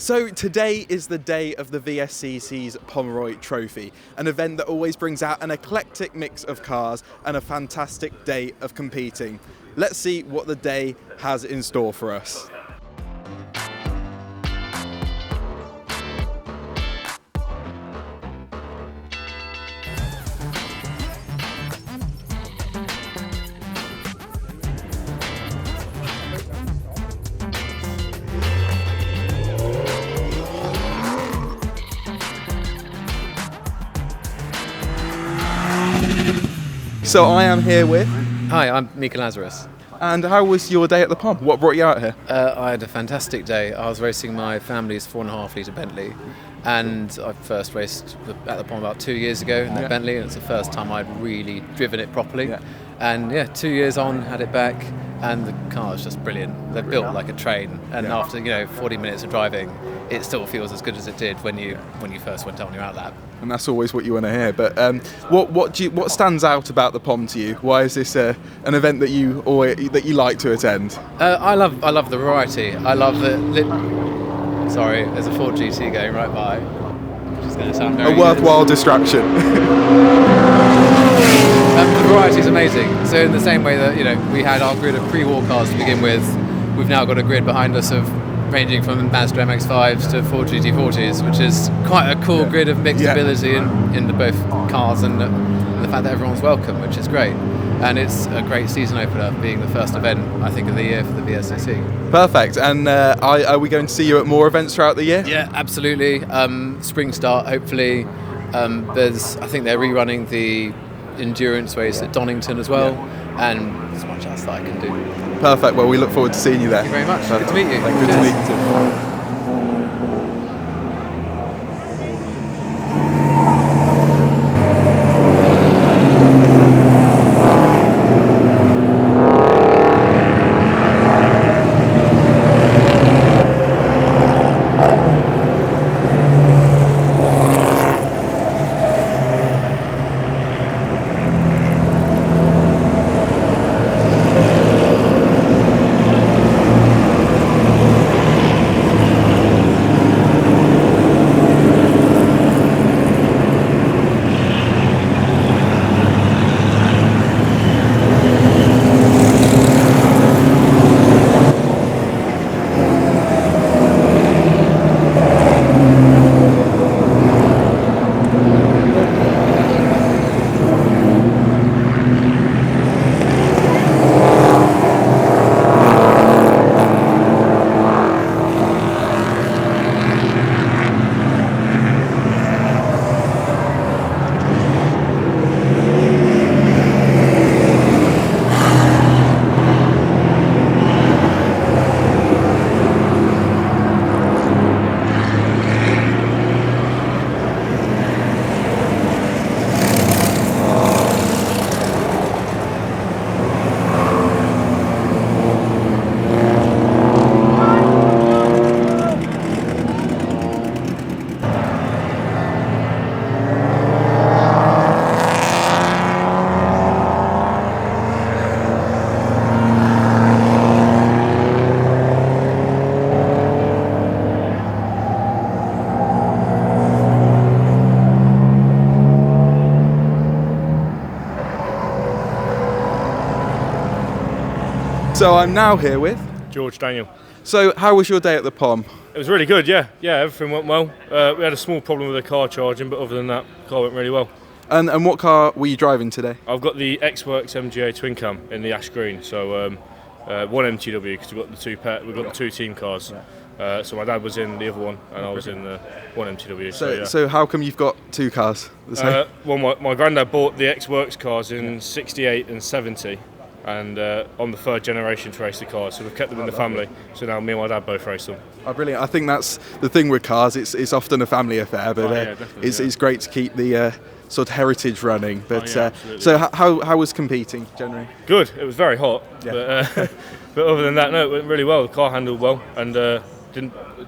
So today is the day of the VSCC's Pomeroy Trophy, an event that always brings out an eclectic mix of cars and a fantastic day of competing. Let's see what the day has in store for us. So I am here with... Hi, I'm Micah Lazarus. And how was your day at the pub? What brought you out here? I had a fantastic day. I was racing my family's 4.5 litre Bentley, and I first raced at the pub about 2 years ago in that Bentley, and it's the first time I'd really driven it properly. And 2 years on, had it back, and the car is just brilliant. They're built like a train, and after 40 minutes of driving, it still feels as good as it did when you first went on your outlap. And that's always what you want to hear. But what stands out about the POM to you? Why is this an event that you like to attend? I love the variety. I love the. Sorry, there's a Ford GT going right by. Which is going to sound very a worthwhile distraction. The variety is amazing. So in the same way that we had our grid of pre-war cars to begin with, we've now got a grid behind us of ranging from Mazda MX-5s to Ford GT40s, which is quite a cool grid of mixed ability in the both cars, and the fact that everyone's welcome, which is great. And it's a great season opener, being the first event, I think, of the year for the VSCC. Perfect. And are we going to see you at more events throughout the year? Yeah, absolutely. Spring start, hopefully. I think they're rerunning the endurance race at Donington as well, and there's much else that I can do. Perfect. Well, we look forward to seeing you there. Thank you very much. Good to meet you. Good to meet you too. So I'm now here with George Daniel. So how was your day at the POM? It was really good, yeah, everything went well. We had a small problem with the car charging, but other than that, the car went really well. And what car were you driving today? I've got the X-Works MGA twin cam in the ash green, so one MTW because we've got the two team cars. So my dad was in the other one, and I was in the one MTW. So how come you've got two cars? Well, my granddad bought the X-Works cars in '68 and '70. And on the third generation to race the cars, so we've kept them in the family. So now me and my dad both race them. Oh, brilliant! I think that's the thing with cars. It's often a family affair, but it's great to keep the sort of heritage running. But so how was competing generally? Good. It was very hot, but other than that, no, it went really well. The car handled well, and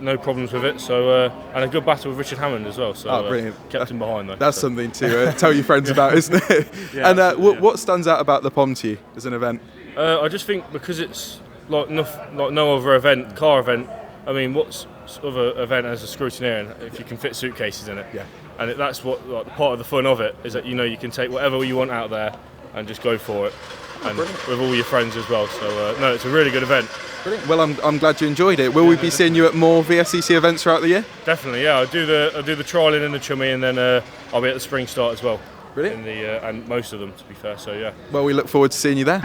no problems with it. So and a good battle with Richard Hammond as well. So brilliant. Kept him behind though. That's something to tell your friends about, isn't it? And what stands out about the POM to you as an event? I just think because it's like no other car event. I mean, what's other event as a scrutineer, and if you can fit suitcases in it. Yeah. And that's what part of the fun of it is, that you can take whatever you want out there and just go for it, and with all your friends as well. So no, it's a really good event. Brilliant. Well, I'm glad you enjoyed it. Will we be seeing you at more VSCC events throughout the year? Definitely, yeah. I'll do the trialing in the Chummy, and then I'll be at the spring start as well. Brilliant. And most of them, to be fair. So yeah. Well, we look forward to seeing you there.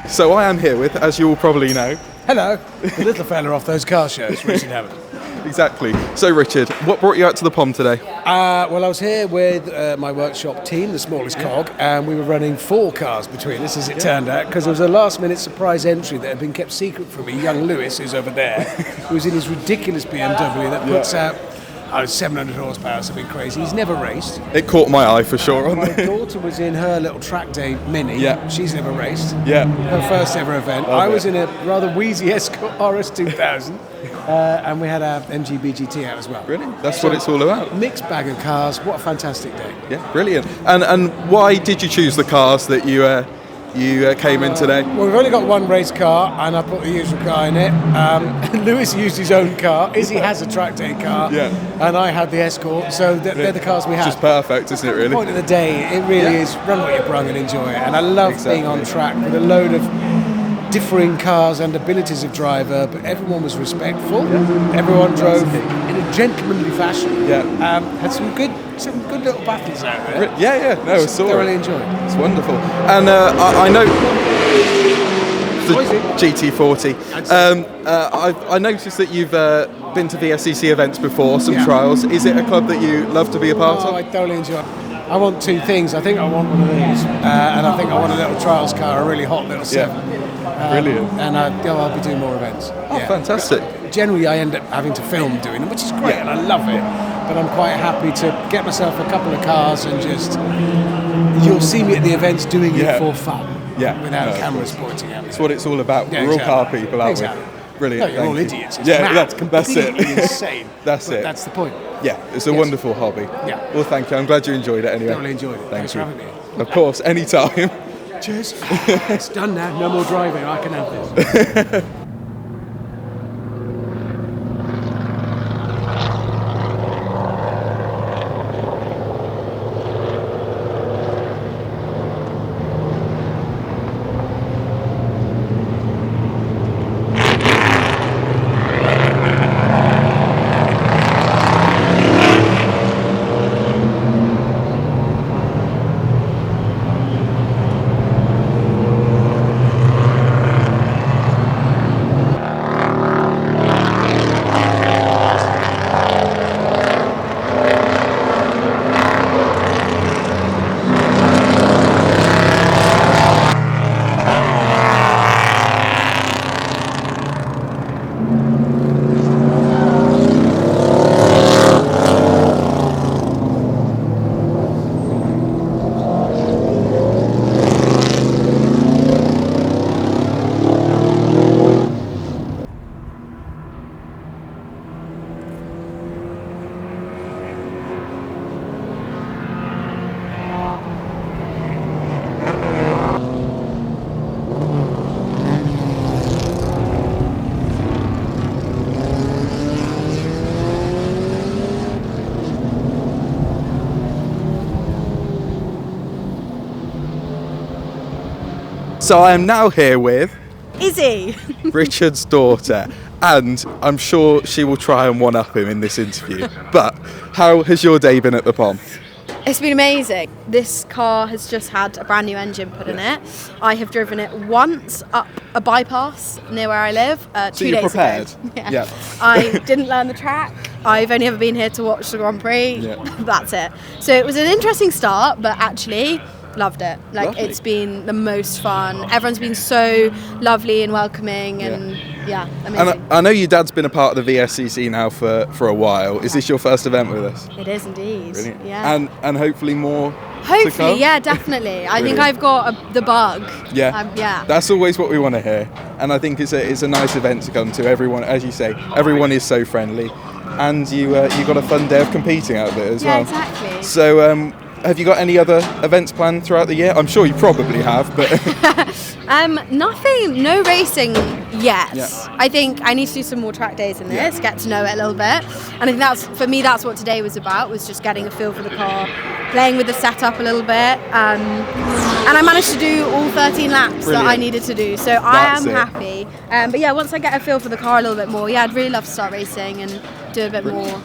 So I am here with, as you all probably know. Hello, the little fella off those car shows, Izzy Hammond. Exactly. So Richard, what brought you out to the Pom today? Well, I was here with my workshop team, the smallest cog, and we were running 4 cars between us, as it turned out, because there was a last-minute surprise entry that had been kept secret from me. Young Lewis, who's over there, who's in his ridiculous BMW that puts out 700 horsepower, something crazy. He's never raced. It caught my eye for sure. My daughter was in her little track day Mini. Yeah. She's never raced. Yeah. Her first ever event. I was in a rather wheezy Escort RS2000, and we had our MG BGT out as well. Brilliant. That's what it's all about. Mixed bag of cars. What a fantastic day. Yeah, brilliant. And why did you choose the cars that you came in today? Well, we've only got one race car, and I put the usual car in it. Lewis used his own car. Izzy has a track day car, and I had the Escort. So they're the cars we have. Just perfect, isn't it? Really. At the point of the day, it really is run what you brung and enjoy it. And I love being on track with a load of differing cars and abilities of driver, but everyone was respectful. Everyone drove in a gentlemanly fashion. Had some good little battles out there. No, I saw it. Thoroughly enjoyed it. It's wonderful. And I know the GT40. I noticed that you've been to VSCC events before, some trials. Is it a club that you love to be a part of? I thoroughly enjoy it. I want 2 things. I think I want one of these, and I think I want a little trials car, a really hot little 7. Brilliant. And I'll be doing more events. Oh, fantastic. Generally, I end up having to film doing them, which is great, and I love it. But I'm quite happy to get myself a couple of cars and just... You'll see me at the events doing it for fun. Without cameras pointing at me. That's what it's all about. We're all car people, aren't we? Brilliant. No, you're all idiots. It's mad. That's it. Insane. That's it. That's the point. Yeah, it's a wonderful hobby. Yeah. Well, thank you. I'm glad you enjoyed it anyway. Totally enjoyed it. Thanks for having me. Of course, anytime. Cheers. It's done now. No more driving. I can have this. So I am now here with Izzy. Richard's daughter, and I'm sure she will try and one-up him in this interview. But how has your day been at the Pom? It's been amazing. This car has just had a brand new engine put in it. I have driven it once up a bypass near where I live 2 you're days prepared? ago. Yeah. I didn't learn the track. I've only ever been here to watch the Grand Prix. Yeah. That's it. So it was an interesting start, but actually loved it. Like, Lovely. it's been the most fun. Everyone's been so lovely and welcoming, and yeah, amazing. And I know your dad's been a part of the VSCC now for a while. Is this your first event with us? It is indeed. Brilliant. Yeah. And hopefully more to Hopefully, come? yeah, definitely. I think Brilliant. I've got the bug. Yeah. Yeah. That's always what we want to hear. And I think it's a nice event to come to. Everyone, as you say, everyone is so friendly. And you got a fun day of competing out there as well. Yeah, exactly. So have you got any other events planned throughout the year? I'm sure you probably have, but Nothing, no racing yet. Yeah. I think I need to do some more track days in this, get to know it a little bit. And I think that's what today was about, was just getting a feel for the car, playing with the setup a little bit. And I managed to do all 13 laps that I needed to do. So I am happy. But yeah, once I get a feel for the car a little bit more, I'd really love to start racing and do a bit more.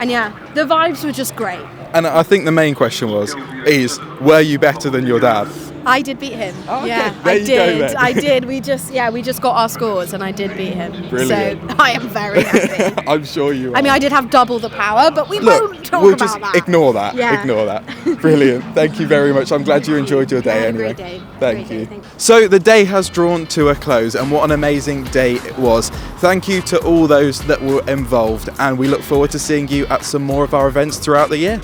And yeah, the vibes were just great. And I think the main question is, were you better than your dad? I did beat him. Oh, okay. Yeah, There I you go did. then. I did. We just got our scores, and I did beat him. Brilliant. So I am very happy. I'm sure you are. I mean, I did have double the power, but we won't talk we'll about just that. ignore that. Yeah. Ignore that. Brilliant. Thank you very much. I'm glad you enjoyed your day Have a anyway. great day. Thank Great you. day, thank you. So the day has drawn to a close, and what an amazing day it was. Thank you to all those that were involved, and we look forward to seeing you at some more of our events throughout the year.